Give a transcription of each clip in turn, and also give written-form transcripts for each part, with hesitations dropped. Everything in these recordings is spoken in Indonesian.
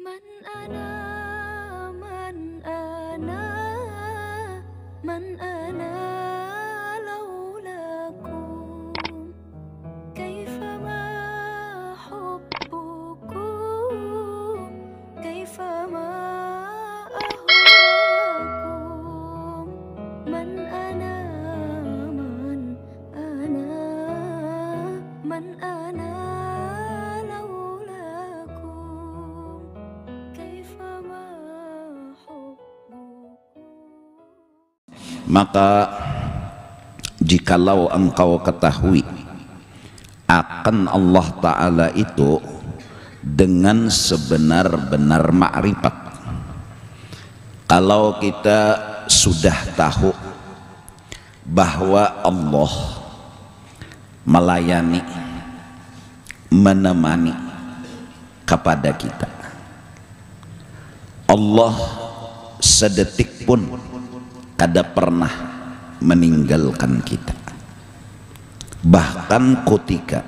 من أنا من أنا من أنا لولاكم كيفما حبكم كيفما أهواكم من أنا من أنا من أنا Maka jikalau engkau ketahui akan Allah Ta'ala itu dengan sebenar-benar ma'rifat, kalau kita sudah tahu bahwa Allah melayani, menemani kepada kita, Allah sedetik pun kada pernah meninggalkan kita, bahkan ketika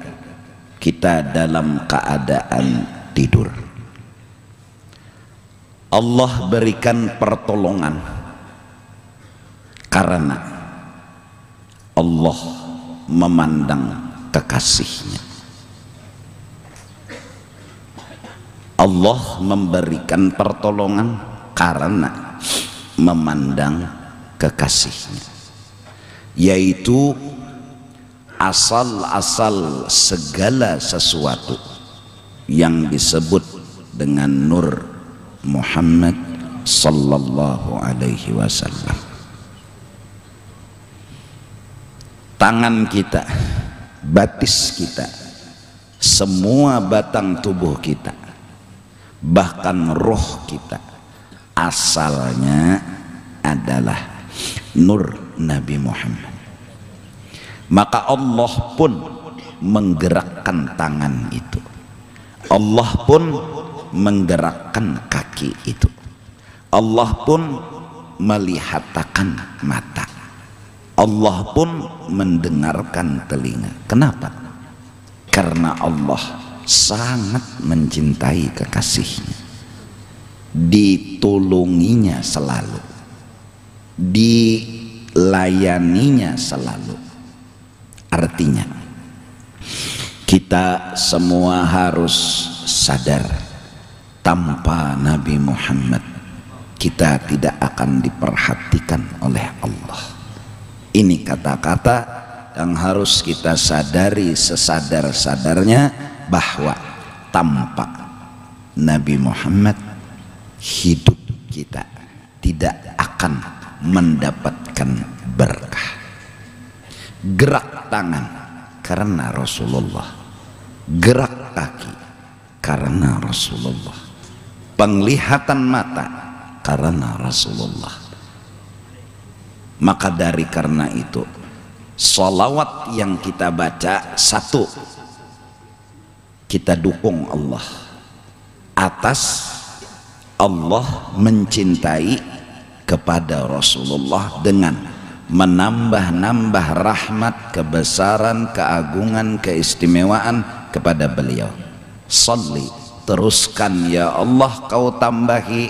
kita dalam keadaan tidur. Allah berikan pertolongan karena Allah memandang kekasihnya. Allah memberikan pertolongan karena memandang kekasihnya, yaitu asal-asal segala sesuatu yang disebut dengan Nur Muhammad sallallahu alaihi wasallam. Tangan kita, batis kita, semua batang tubuh kita, bahkan roh kita asalnya adalah Nur Nabi Muhammad. Maka Allah pun menggerakkan tangan itu, Allah pun menggerakkan kaki itu, Allah pun melihatkan mata, Allah pun mendengarkan telinga. Kenapa? Karena Allah sangat mencintai kekasihnya, ditulunginya selalu, dilayaninya selalu. Artinya kita semua harus sadar, tanpa Nabi Muhammad kita tidak akan diperhatikan oleh Allah. Ini kata-kata yang harus kita sadari sesadar-sadarnya, bahwa tanpa Nabi Muhammad hidup kita tidak akan mendapatkan berkah. Gerak tangan karena Rasulullah, gerak kaki karena Rasulullah, penglihatan mata karena Rasulullah. Maka dari karena itu, sholawat yang kita baca, satu, kita dukung Allah atas Allah mencintai kepada Rasulullah dengan menambah-nambah rahmat, kebesaran, keagungan, keistimewaan kepada beliau. Salli, teruskan ya Allah, kau tambahi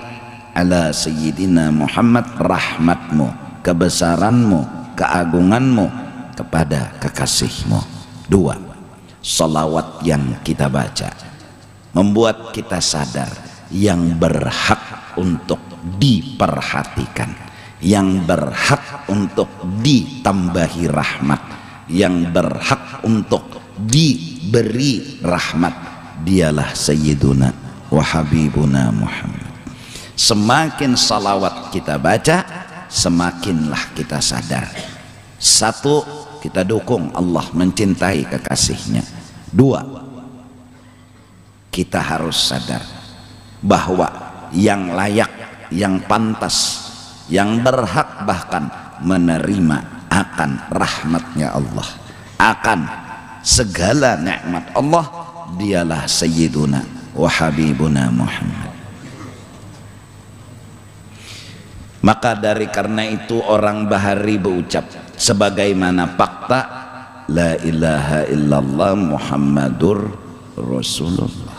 ala Sayyidina Muhammad rahmatmu, kebesaranmu, keagunganmu kepada kekasihmu. Dua, salawat yang kita baca membuat kita sadar yang berhak untuk diperhatikan, yang berhak untuk ditambahi rahmat, yang berhak untuk diberi rahmat, dialah Sayyiduna wa Habibuna Muhammad. Semakin salawat kita baca, semakinlah kita sadar. Satu, kita dukung Allah mencintai kekasihnya. Dua, kita harus sadar bahwa yang layak, yang pantas, yang berhak bahkan menerima akan rahmatnya Allah, akan segala nikmat Allah, dialah Sayyiduna wa Habibuna Muhammad. Maka dari karena itu orang Bahari berucap sebagaimana fakta la ilaha illallah Muhammadur Rasulullah.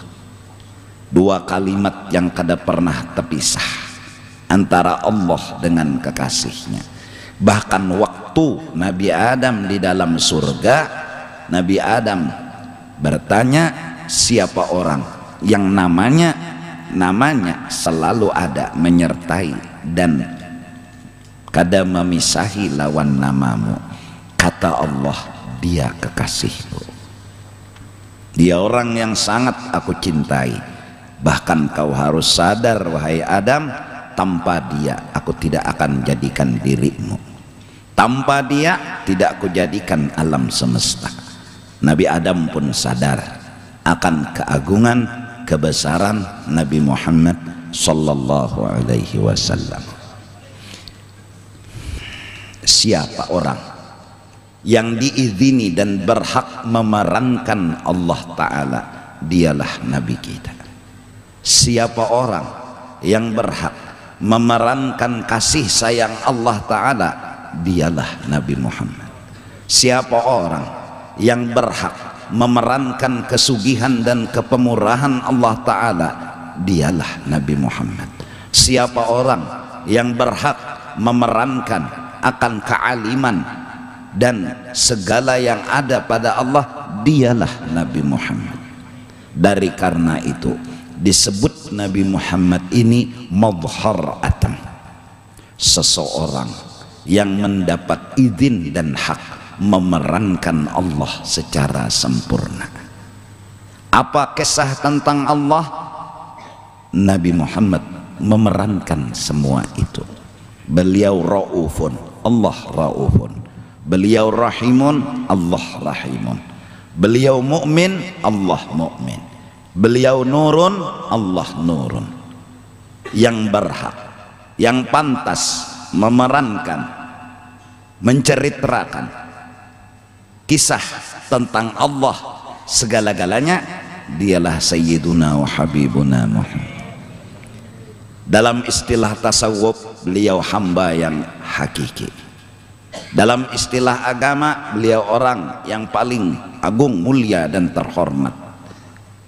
dua kalimat yang kada pernah terpisah antara Allah dengan kekasihnya. Bahkan waktu Nabi Adam di dalam surga, Nabi Adam bertanya, siapa orang yang namanya selalu ada, menyertai dan kada memisahi lawan namamu. Kata Allah, dia kekasihku, dia orang yang sangat aku cintai. Bahkan kau harus sadar wahai Adam, tanpa dia aku tidak akan jadikan dirimu, tanpa dia tidak aku jadikan alam semesta. Nabi Adam pun sadar akan keagungan, kebesaran Nabi Muhammad sallallahu alaihi wasallam. Siapa orang yang diizini dan berhak memerankan Allah Ta'ala, dialah Nabi kita. Siapa orang yang berhak memerankan kasih sayang Allah Ta'ala, dialah Nabi Muhammad. Siapa orang yang berhak memerankan kesugihan dan kepemurahan Allah Ta'ala, dialah Nabi Muhammad. Siapa orang yang berhak memerankan akan kealiman dan segala yang ada pada Allah, dialah Nabi Muhammad. Dari karena itu disebut Nabi Muhammad ini madhhar atam, seseorang yang mendapat izin dan hak memerankan Allah secara sempurna. Apa kisah tentang Allah? Nabi Muhammad memerankan semua itu. Beliau raufun, Allah raufun. Beliau rahimun, Allah rahimun. Beliau mukmin, Allah mukmin. Beliau nurun, Allah nurun. Yang berhak, yang pantas memerankan, menceritakan kisah tentang Allah segala-galanya, dialah Sayyiduna wa Habibuna Muhammad. Dalam istilah tasawuf, beliau hamba yang hakiki. Dalam istilah agama, beliau orang yang paling agung, mulia dan terhormat.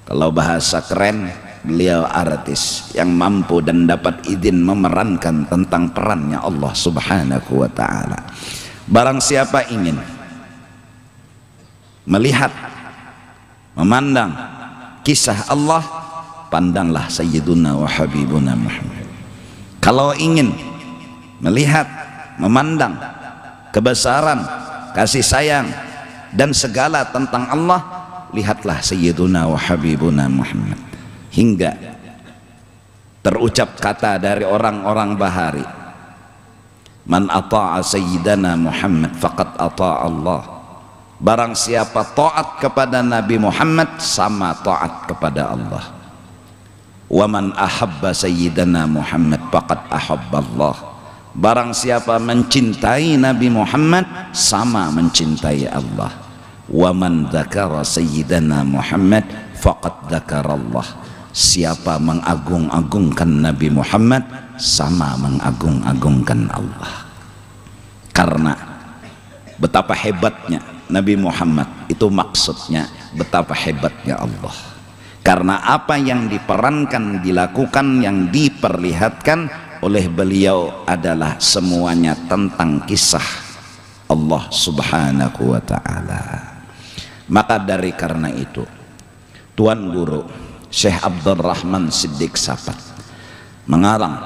Kalau bahasa keren, beliau artis yang mampu dan dapat izin memerankan tentang perannya Allah Subhanahu wa ta'ala. Barang siapa ingin melihat, memandang kisah Allah, pandanglah Sayyiduna wa Habibuna Muhammad. Kalau ingin melihat, memandang kebesaran, kasih sayang dan segala tentang Allah, lihatlah Sayyiduna wa Habibuna Muhammad. Hingga terucap kata dari orang-orang bahari, man ata'a Sayyidana Muhammad faqad ata'a Allah. Barang siapa taat kepada Nabi Muhammad, sama taat kepada Allah. Wa man ahabba Sayyidana Muhammad faqad ahabba Allah. Barang siapa mencintai Nabi Muhammad, sama mencintai Allah. Wa man dzakara Sayyidana Muhammad faqad dzakara Allah. Siapa mengagung-agungkan Nabi Muhammad, sama mengagung-agungkan Allah. Karena betapa hebatnya Nabi Muhammad, itu maksudnya betapa hebatnya Allah. Karena apa yang diperankan, dilakukan, yang diperlihatkan oleh beliau adalah semuanya tentang kisah Allah Subhanahu wa ta'ala. Maka dari karena itu, Tuan Guru Syekh Abdul Rahman Siddiq Sapat mengarang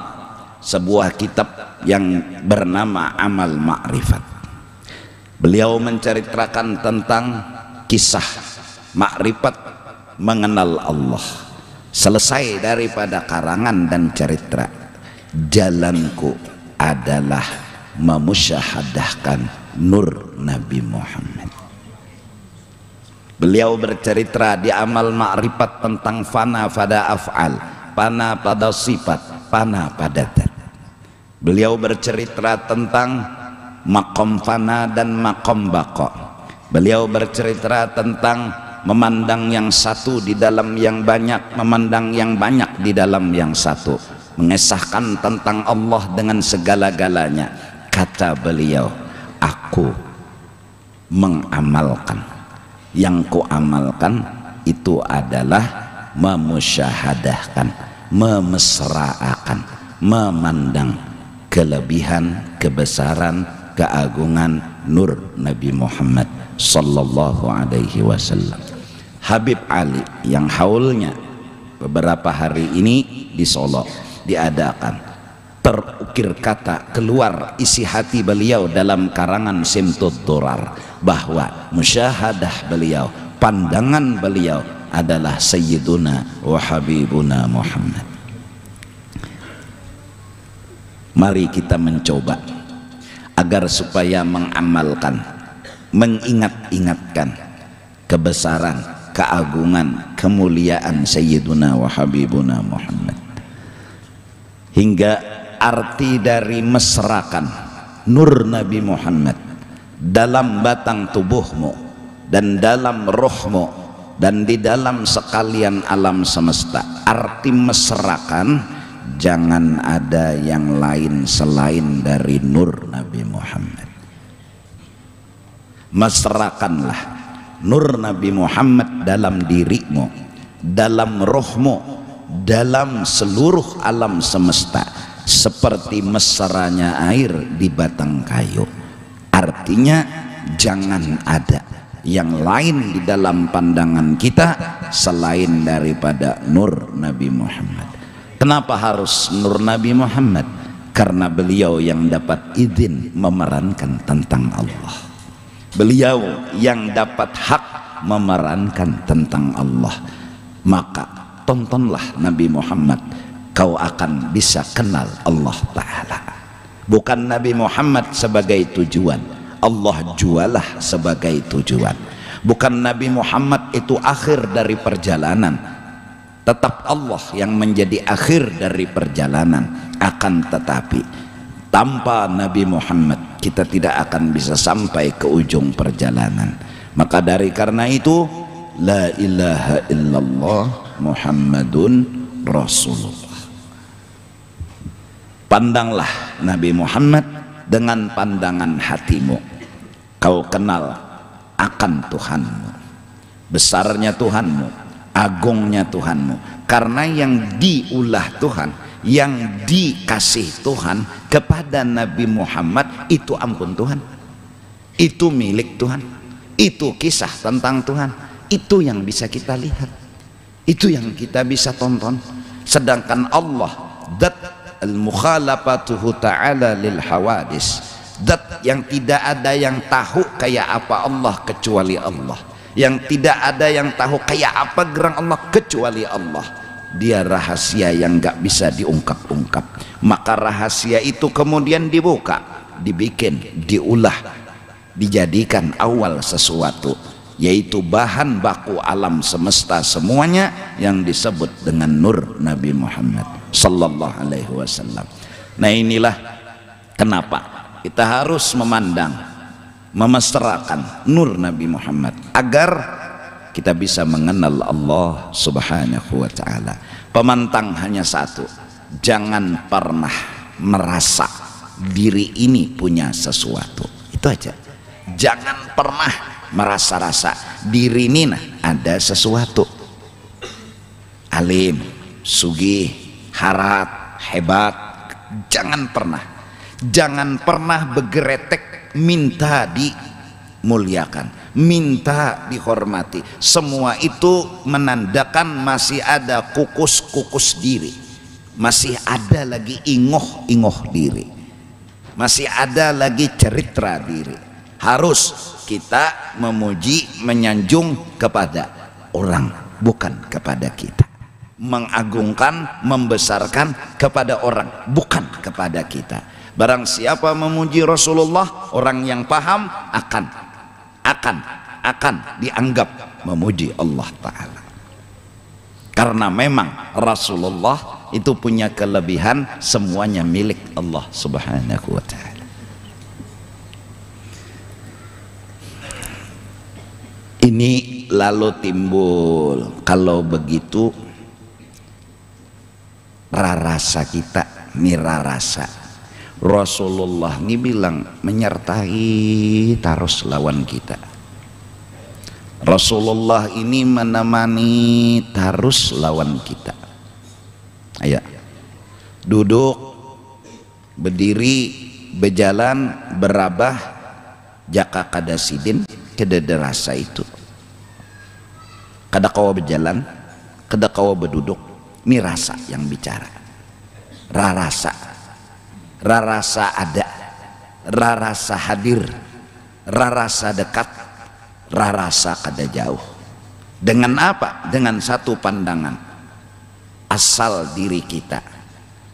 sebuah kitab yang bernama Amal Ma'rifat. Beliau menceritakan tentang kisah makrifat mengenal Allah. Selesai daripada karangan dan cerita, jalanku adalah memusyahadahkan nur Nabi Muhammad. Beliau bercerita di Amal Ma'rifat tentang fana pada af'al, fana pada sifat, fana pada zat. Beliau bercerita tentang makom fana dan makom baqa. Beliau bercerita tentang memandang yang satu di dalam yang banyak, memandang yang banyak di dalam yang satu, mengesahkan tentang Allah dengan segala-galanya. Kata beliau, aku mengamalkan, yang ku amalkan itu adalah memusyahadahkan, memesraakan, memandang kelebihan, kebesaran, keagungan nur Nabi Muhammad sallallahu alaihi wasallam. Habib Ali yang haulnya beberapa hari ini di Solo diadakan, terukir kata keluar isi hati beliau dalam karangan Simtud Durar bahwa musyahadah beliau, pandangan beliau adalah Sayyiduna wa Habibuna Muhammad. Mari kita mencoba agar supaya mengamalkan, mengingat-ingatkan kebesaran, keagungan, kemuliaan Sayyiduna wa Habibuna Muhammad, hingga arti dari mesrakan nur Nabi Muhammad dalam batang tubuhmu dan dalam rohmu dan di dalam sekalian alam semesta. Arti mesrakan, jangan ada yang lain selain dari nur Nabi Muhammad. Mesrakanlah nur Nabi Muhammad dalam dirimu, dalam rohmu, dalam seluruh alam semesta, seperti mesranya air di batang kayu. Artinya jangan ada yang lain di dalam pandangan kita selain daripada nur Nabi Muhammad. Kenapa harus nur Nabi Muhammad? Karena beliau yang dapat izin memerankan tentang Allah, beliau yang dapat hak memerankan tentang Allah. Maka tontonlah Nabi Muhammad, kau akan bisa kenal Allah Ta'ala. Bukan Nabi Muhammad sebagai tujuan, Allah jualah sebagai tujuan. Bukan Nabi Muhammad itu akhir dari perjalanan, tetap Allah yang menjadi akhir dari perjalanan. Akan tetapi tanpa Nabi Muhammad kita tidak akan bisa sampai ke ujung perjalanan. Maka dari karena itu, la ilaha illallah Muhammadun Rasulullah. Pandanglah Nabi Muhammad dengan pandangan hatimu. Kau kenal akan Tuhanmu, besarnya Tuhanmu, agungnya Tuhanmu. Karena yang diulah Tuhan, yang dikasih Tuhan kepada Nabi Muhammad itu ampun Tuhan, itu milik Tuhan, itu kisah tentang Tuhan, itu yang bisa kita lihat, itu yang kita bisa tonton. Sedangkan Allah, dat al-mukhalafatuhu ta'ala lil hawadis, dat yang tidak ada yang tahu kayak apa Allah kecuali Allah, yang tidak ada yang tahu kayak apa gerak Allah kecuali Allah. Dia rahasia yang gak bisa diungkap-ungkap. Maka rahasia itu kemudian dibuka, dibikin, diulah, dijadikan awal sesuatu, yaitu bahan baku alam semesta semuanya yang disebut dengan nur Nabi Muhammad sallallahu alaihi wasallam. Nah, inilah kenapa kita harus memandang, memesrakan nur Nabi Muhammad agar kita bisa mengenal Allah subhanahu wa ta'ala. Pemantang hanya satu, jangan pernah merasa diri ini punya sesuatu. Itu aja. Jangan pernah merasa-rasa diri ini ada sesuatu. Alim, sugih, harat, hebat. Jangan pernah. Jangan pernah bergeretek minta dimuliakan, minta dihormati. Semua itu menandakan masih ada kukus-kukus diri, masih ada lagi ingoh-ingoh diri, masih ada lagi cerita diri. Harus kita memuji, menyanjung kepada orang, bukan kepada kita. Mengagungkan, membesarkan kepada orang, bukan kepada kita. Barang siapa memuji Rasulullah, orang yang paham akan dianggap memuji Allah Ta'ala. Karena memang Rasulullah itu punya kelebihan, semuanya milik Allah Subhanahu wa Ta'ala. Ini lalu timbul, kalau begitu rasa kita mira rasa Rasulullah ini bilang menyertai terus lawan kita. Rasulullah ini menemani terus lawan kita. Ayo, duduk, berdiri, berjalan, berabah, jaka kada sidin, kada derasa itu. Kada kawa berjalan, kada kawa berduduk, ini rasa yang bicara. Rarasa, rarasa ada, rarasa hadir, rarasa dekat, rarasa kada jauh. Dengan apa? Dengan satu pandangan. Asal diri kita,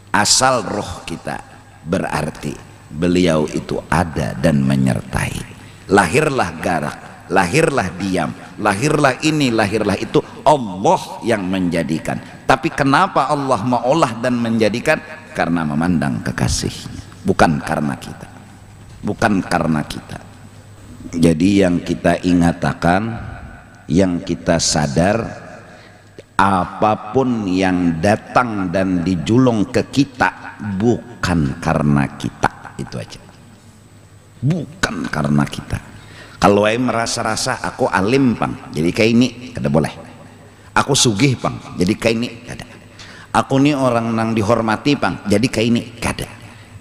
asal roh kita, berarti beliau itu ada dan menyertai. Lahirlah garak, lahirlah diam, lahirlah ini, lahirlah itu, Allah yang menjadikan. Tapi kenapa Allah mengolah dan menjadikan? Karena memandang kekasihnya, bukan karena kita, bukan karena kita. Jadi yang kita ingatakan, yang kita sadar, apapun yang datang dan dijulung ke kita bukan karena kita, itu aja, bukan karena kita. Kalau saya merasa-rasa aku alim pang, jadi kayak ini kada boleh. Aku sugih pang, jadi kayak ini kada. Aku nih orang nang dihormati pang, jadi kayak ini kada.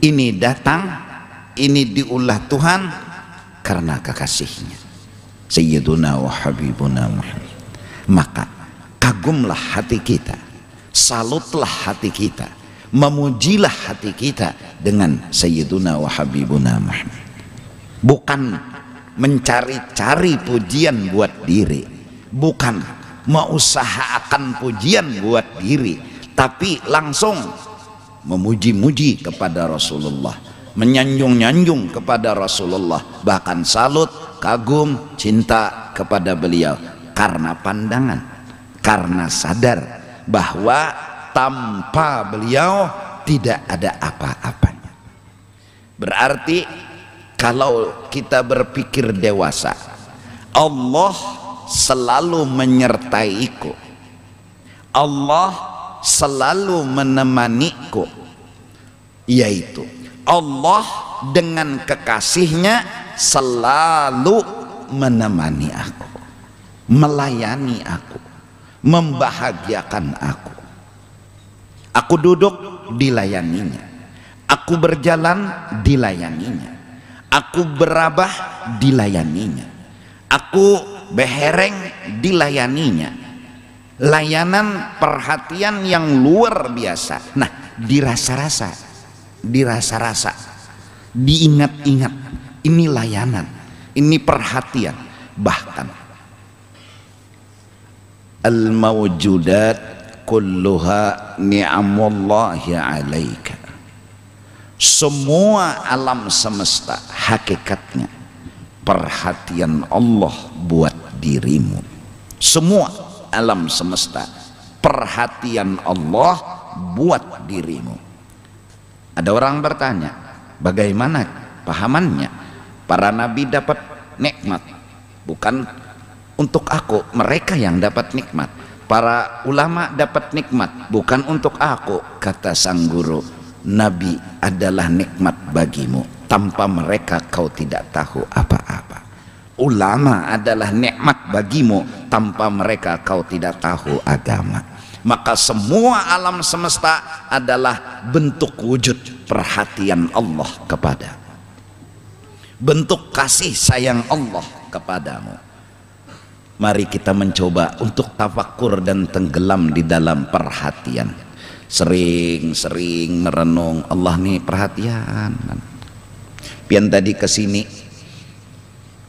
Ini datang, ini diulah Tuhan karena kekasihnya, Sayyiduna wa Habibuna Muhammad. Maka kagumlah hati kita, salutlah hati kita, memujilah hati kita dengan Sayyiduna wa Habibuna Muhammad. Bukan mencari-cari pujian buat diri, bukan mengusahakan pujian buat diri, tapi langsung memuji-muji kepada Rasulullah, menyanjung-nyanjung kepada Rasulullah, bahkan salut, kagum, cinta kepada beliau karena pandangan, karena sadar bahwa tanpa beliau tidak ada apa-apanya. Berarti kalau kita berpikir dewasa, Allah selalu menyertaiku, Allah selalu menemaniku, yaitu Allah dengan kekasihnya selalu menemani aku, melayani aku, membahagiakan aku. Aku duduk, dilayaninya. Aku berjalan, dilayaninya. Aku berabah, dilayaninya. Aku behereng, dilayaninya. Layanan perhatian yang luar biasa. Nah, dirasa-rasa, dirasa-rasa, diingat-ingat, ini layanan, ini perhatian. Bahkan al-mawjudat kulluha ni'amullahi alaika. Semua alam semesta hakikatnya perhatian Allah buat dirimu. Semua alam semesta perhatian Allah buat dirimu. Ada orang bertanya, bagaimana pahamannya? Para nabi dapat nikmat, bukan untuk aku, mereka yang dapat nikmat. Para ulama dapat nikmat, bukan untuk aku. Kata sang guru, nabi adalah nikmat bagimu, tanpa mereka kau tidak tahu apa-apa. Ulama adalah nikmat bagimu, tanpa mereka kau tidak tahu agama. Maka semua alam semesta adalah bentuk wujud perhatian Allah kepada, bentuk kasih sayang Allah kepadamu. Mari kita mencoba untuk tafakkur dan tenggelam di dalam perhatian. Sering-sering merenung, Allah nih perhatian. Pian tadi kesini,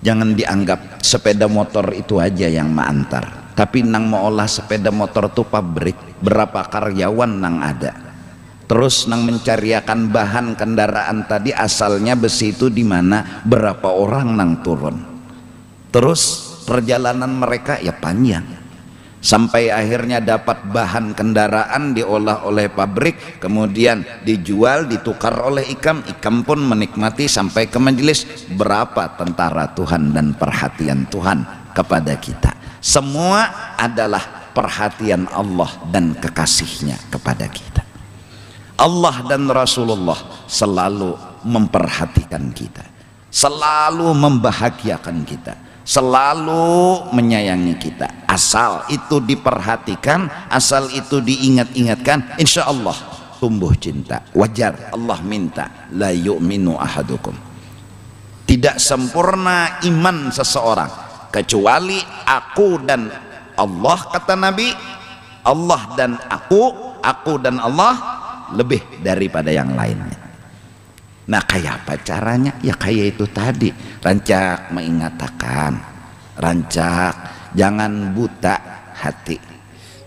jangan dianggap sepeda motor itu aja yang mengantar, tapi nang mau olah sepeda motor tuh pabrik, berapa karyawan nang ada. Terus nang mencariakan bahan kendaraan tadi asalnya besi itu di mana, berapa orang nang turun. Terus perjalanan mereka ya panjang, sampai akhirnya dapat bahan kendaraan diolah oleh pabrik, kemudian dijual, ditukar oleh ikam pun menikmati sampai ke majelis. Berapa tentara Tuhan dan perhatian Tuhan kepada kita. Semua adalah perhatian Allah dan kekasihnya kepada kita. Allah dan Rasulullah selalu memperhatikan kita, selalu membahagiakan kita. selalu menyayangi kita. Asal itu diperhatikan, asal itu diingat-ingatkan, insya Allah tumbuh cinta. Wajar Allah minta, la yu'minu ahadukum, tidak sempurna iman seseorang kecuali aku dan Allah, kata Nabi. Allah dan aku dan Allah lebih daripada yang lainnya. Nah, kayak apa caranya? Ya kayak itu tadi, rancak mengatakan, rancak, jangan buta hati,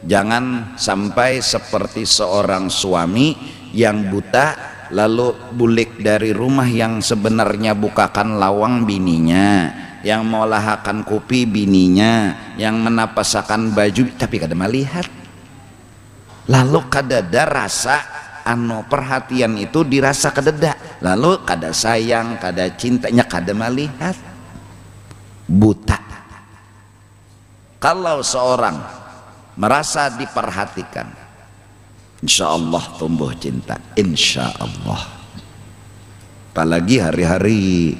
jangan sampai seperti seorang suami yang buta lalu bulik dari rumah yang sebenarnya bukakan lawang bininya, yang molahakan kopi bininya, yang menapasakan baju tapi kada melihat, lalu kadada rasa perhatian itu dirasa kededa, lalu kada sayang, kada cintanya, kada melihat, buta. Kalau seorang merasa diperhatikan, insya Allah tumbuh cinta, insya Allah. Apalagi hari-hari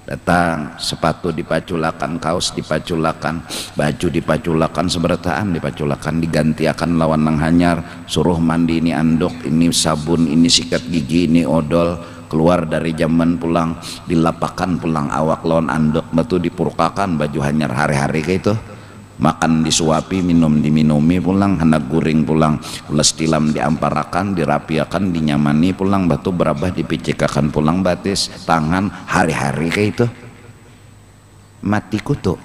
datang sepatu dipaculakan, kaos dipaculakan, baju dipaculakan, seberataan dipaculakan, digantiakan lawan nang hanyar, suruh mandi ini anduk, ini sabun, ini sikat gigi, ini odol, keluar dari zaman pulang dilapakan pulang awak lawan anduk, batu dipurkakan baju hanyar hari-hari kayak itu. Makan disuapi, minum diminumi pulang, hendak guring pulang, ulas tilam diamparakan, dirapiakan, dinyamani pulang, batu berabah dipicikakan pulang, batis tangan hari-hari kayak itu. Mati kutu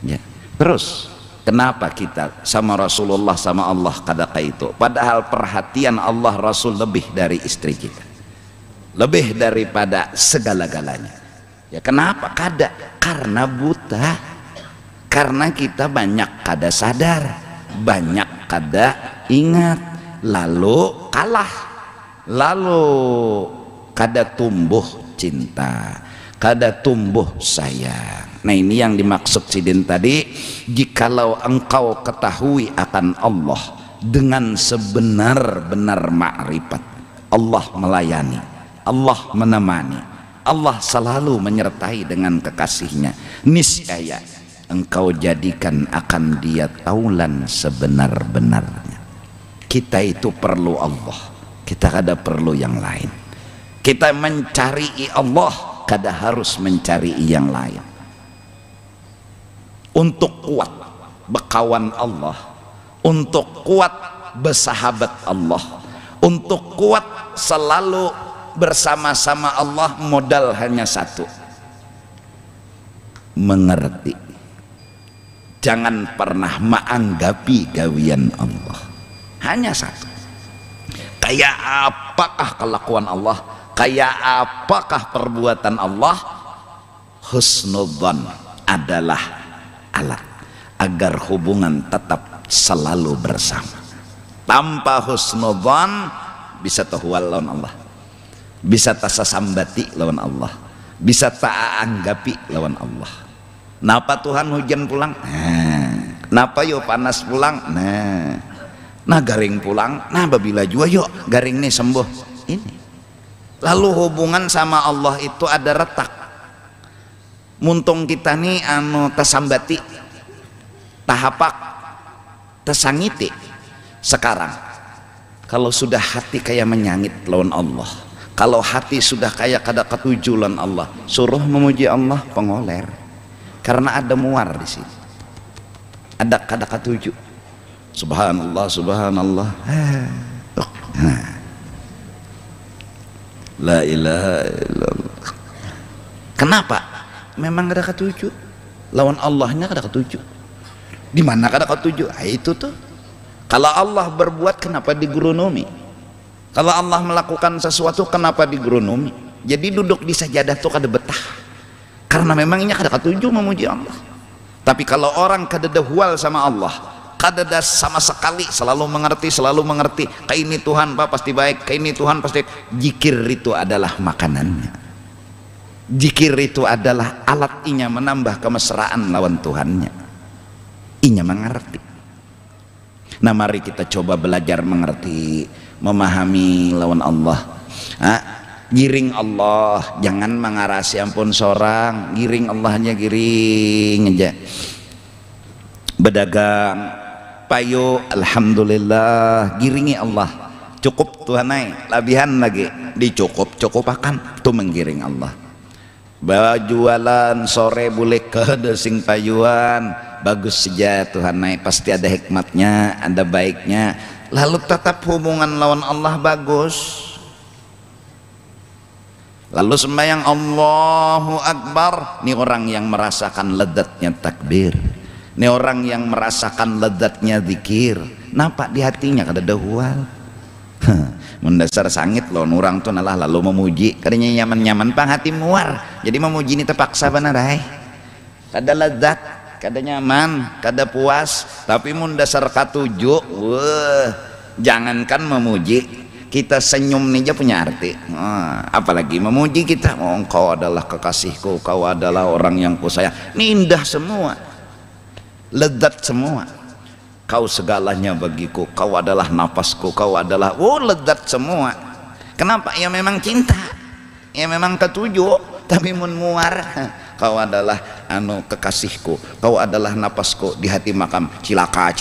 ya. Terus kenapa kita sama Rasulullah sama Allah kada kayak itu, padahal perhatian Allah Rasul lebih dari istri kita, lebih daripada segala-galanya. Ya kenapa kada? Karena buta, karena kita banyak kada sadar, banyak kada ingat, lalu kalah, lalu kada tumbuh cinta, kada tumbuh sayang. Nah ini yang dimaksud Sidin tadi, jikalau engkau ketahui akan Allah dengan sebenar-benar makrifat, Allah melayani, Allah menemani, Allah selalu menyertai dengan kekasihnya, niscaya engkau jadikan akan dia taulan sebenar-benarnya. Kita itu perlu Allah, kita kada perlu yang lain. Kita mencari Allah, kada harus mencari yang lain. Untuk kuat berkawan Allah, untuk kuat bersahabat Allah, untuk kuat selalu bersama-sama Allah, modal hanya satu, mengerti. Jangan pernah menganggapi gawian Allah, hanya satu. Kayak apakah kelakuan Allah, kayak apakah perbuatan Allah, husnudzan adalah alat agar hubungan tetap selalu bersama. Tanpa husnudzan bisa tahwal lawan Allah, bisa tasasambati lawan Allah, bisa taanggapi lawan Allah. Napa Tuhan hujan pulang? Napa yo panas pulang? Nah garing pulang. Nah babila jua yuk garing nih sembuh. Ini. Lalu hubungan sama Allah itu ada retak. Muntung kita nih tasambati, tahapak, tasangiti. Sekarang kalau sudah hati kayak menyangit lawan Allah, kalau hati sudah kayak kada ketuju lawan Allah, suruh memuji Allah pengoler. Karena ada muar di sini, ada kada ketuju. Subhanallah, subhanallah. La ilaha illallah. Kenapa? Memang kada ketuju. Lawan Allahnya kada ketuju. Di mana kada ketuju? Itu tuh. Kalau Allah berbuat kenapa digeronomi? Kalau Allah melakukan sesuatu kenapa digeronomi? Jadi duduk di sajadah tuh kada betah. Karena memangnya kada ketuju memuji Allah. Tapi kalau orang kada dahwal sama Allah, kada sama sekali selalu mengerti, kayak ini Tuhan Pak pasti baik, kayak ini Tuhan pasti. Zikir itu adalah makanannya, zikir itu adalah alat inya menambah kemesraan lawan Tuhannya, inya mengerti. Nah mari kita coba belajar mengerti, memahami lawan Allah. giring Allah, jangan mengarasi ampun sorang, giring Allahnya, giring aja. Berdagang payu alhamdulillah, giringi Allah, cukup Tuhan naik labihan lagi dicukup-cukupakan, itu menggiring Allah. Jualan sore boleh ke desing payuan, bagus saja Tuhan naik, pasti ada hikmatnya, ada baiknya. Lalu tetap hubungan lawan Allah bagus. Lalu sembahyang Allahu Akbar, ini orang yang merasakan lezatnya takbir, ini orang yang merasakan lezatnya zikir. Nampak di hatinya kada dahual. Mendasar sangit loh orang tuh nalah lalu memuji, kadanya nyaman-nyaman pang hati muar, jadi memuji ini terpaksa benar kada lezat, kada nyaman, kada puas. Tapi mendasar katuju, wah, jangankan memuji, kita senyum nih aja punya arti. Apalagi memuji kita, oh engkau adalah kekasihku, kau adalah orang yang kusayang. Ini indah semua, lezat semua. Kau segalanya bagiku, kau adalah napasku, kau adalah, oh lezat semua. Kenapa? Ya memang cinta, ya memang ketujuh. Tapi mun muar, kau adalah kekasihku, kau adalah napasku, di hati makam cilaka.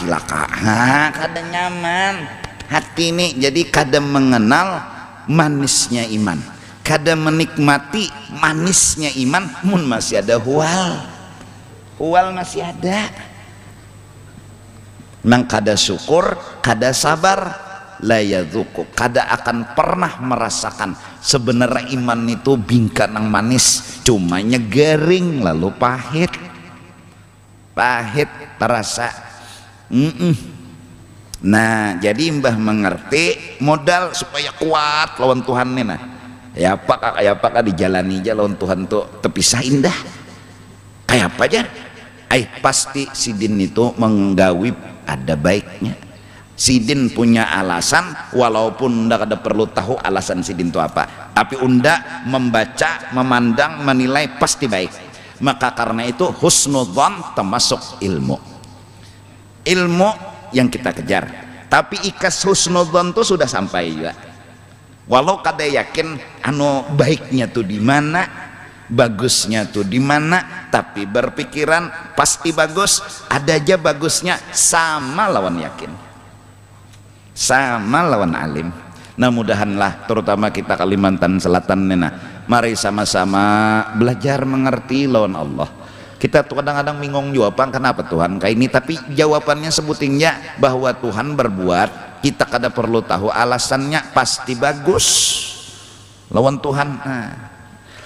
Kada nyaman hati ini, jadi kada mengenal manisnya iman, kada menikmati manisnya iman. Mun masih ada hual masih ada. Nang kada syukur, kada sabar, la yadzuku, kada akan pernah merasakan sebenarnya iman itu bingka nang manis, cuma garing lalu pahit terasa. Nah jadi mbah mengerti modal supaya kuat lawan Tuhan nih. Nah ya apa dijalani aja lawan Tuhan tuh terpisah indah kayak apa aja. Pasti sidin itu menggawi ada baiknya. Sidin punya alasan, walaupun unda kada perlu tahu alasan sidin itu apa, tapi unda membaca, memandang, menilai pasti baik. Maka karena itu husnudzon termasuk ilmu yang kita kejar. Tapi ikas husnudzon itu sudah sampai juga, walau kada yakin baiknya tuh di mana, bagusnya tuh di mana, tapi berpikiran pasti bagus. Ada aja bagusnya sama lawan yakin, sama lawan alim. Nah mudahanlah terutama kita Kalimantan Selatan nena, mari sama-sama belajar mengerti lawan Allah. Kita tuh kadang-kadang bingung jawaban kenapa Tuhan kayak ini, tapi jawabannya sebutingnya bahwa Tuhan berbuat, kita kada perlu tahu alasannya, pasti bagus lawan Tuhan.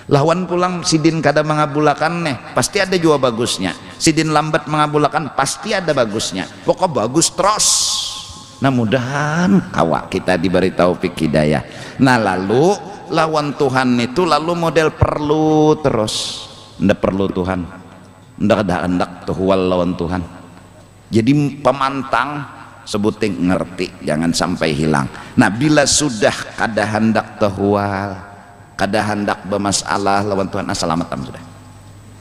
Lawan pulang sidin kada mengabulakan pasti ada juga bagusnya. Sidin lambat mengabulakan pasti ada bagusnya. Pokok bagus terus. Nah mudahan kawak kita diberi taufik hidayah. Nah lalu lawan Tuhan itu lalu model perlu terus. Ndak perlu Tuhan, ndak ada hendak tuhwal lawan Tuhan. Jadi pemantang sebuting ngerti, jangan sampai hilang. Nah bila sudah kada hendak tuhwal, kada hendak bermasalah lawan Tuhan, assalamatan sudah.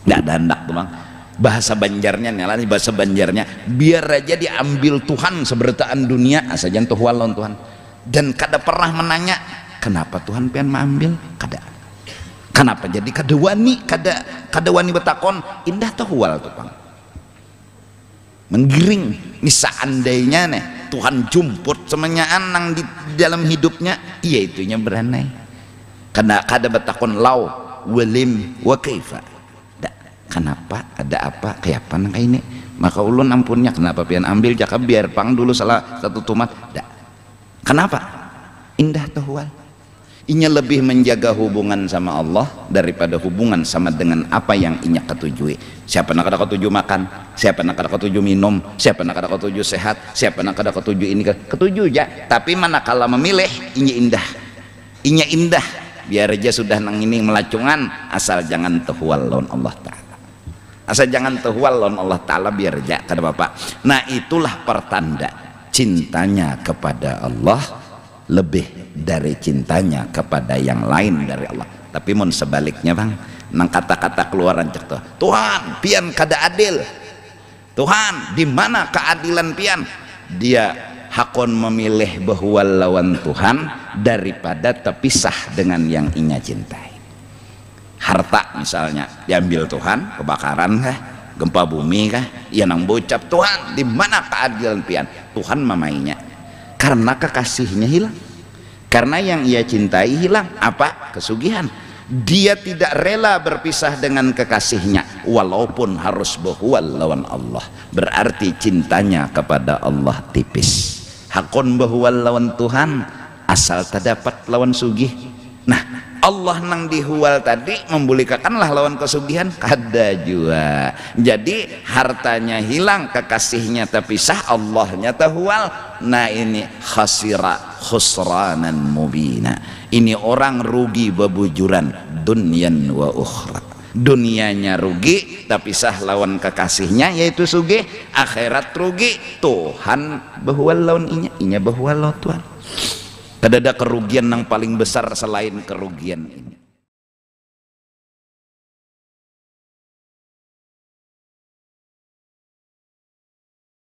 Nggak ada hendak tuh bang. Bahasa Banjarnya nyala, bahasa Banjarnya biar aja diambil Tuhan seberitaan dunia, asaja tuhwal lawan Tuhan. Dan kada pernah menanya kenapa Tuhan pengen mengambil, kada. Kenapa jadi kada wani betakon, indah tuhwal tuh bang. Menggiring, ini seandainya Tuhan jumput semenyaan nang di dalam hidupnya, iya itunya beranai. Kada betakon lau walim wa kaifa, kenapa ada apa kayak apa nang ini, maka ulun ampunnya kenapa pian ambil jaka biar pang dulu salah satu tumat. Kenapa indah tuhwal, inya lebih menjaga hubungan sama Allah daripada hubungan sama dengan apa yang inya ketujui. Siapa nak kada ketuju makan, siapa nak kada ketuju minum, siapa nak kada ketuju sehat, siapa nak kada ketuju ini, ketuju ya, tapi manakala memilih inya indah biar aja sudah nang ini melacungan, asal jangan tuhwal lawan Allah Ta'ala, asal jangan tuhwal lawan Allah Ta'ala biar aja kada bapak. Nah itulah pertanda cintanya kepada Allah lebih dari cintanya kepada yang lain dari Allah. Tapi mun sebaliknya bang, nang kata-kata keluaran cek tuh, Tuhan pian kada adil, Tuhan di mana keadilan pian, dia hakon memilih bahwa lawan Tuhan daripada terpisah dengan yang inya cintai. Harta misalnya diambil Tuhan, kebakaran kah, gempa bumi kah, ia nang bocap Tuhan di mana keadilan pian, Tuhan mamainya karena kekasihnya hilang, karena yang ia cintai hilang. Apa? Kesugihan. Dia tidak rela berpisah dengan kekasihnya walaupun harus berhual lawan Allah, berarti cintanya kepada Allah tipis. Hakon berhual lawan Tuhan asal terdapat lawan sugih. Nah, Allah nang dihual tadi membolehkanlah lawan kesugihan kada jua. Jadi hartanya hilang, kekasihnya terpisah, Allahnya terhual. Nah ini khasira khusranan mubina. Ini orang rugi bebujuran dunyan wa ukhra. Dunianya rugi terpisah lawan kekasihnya yaitu sugih, akhirat rugi Tuhan behual lawan inya behual lawan Tuhan. Kada ada kerugian yang paling besar selain kerugian ini.